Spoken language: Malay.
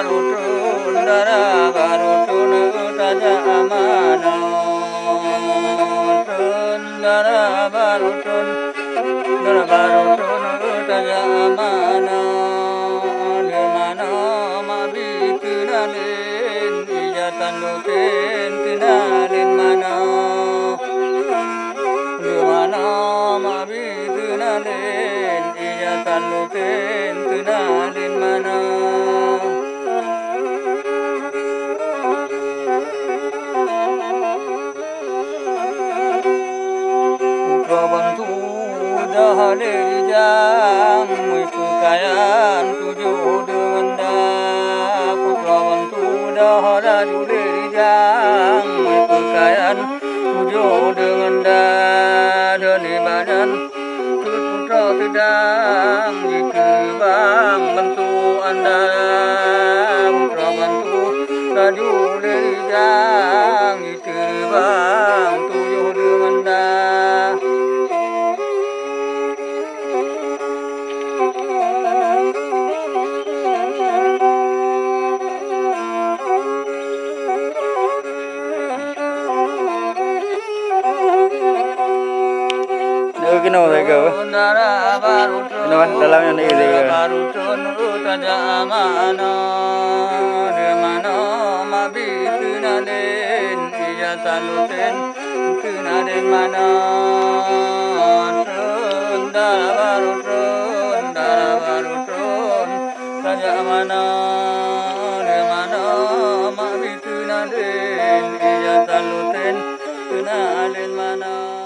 barutun dara barutun raja amana tun dara barutun raja amana di mana mabitinanin ijatan dutin tinalin mana di mana mabitinanin ijatan dutin tinalin mana Bantu dahale jang itu kayan tujuh dengan dah putra bantu dahale jang itu kayan tujuh dengan dah dan badan putra sedang dikebang bantu anda putra bantu raju jang itu bang tujuh dengan dah Kino tega dalamnya nih tega barutun raja amana di mana mabitinaden ijatan dutin tinaden mana tun dara barutun raja amana di mana mabitinaden ijatan dutin tinaden mana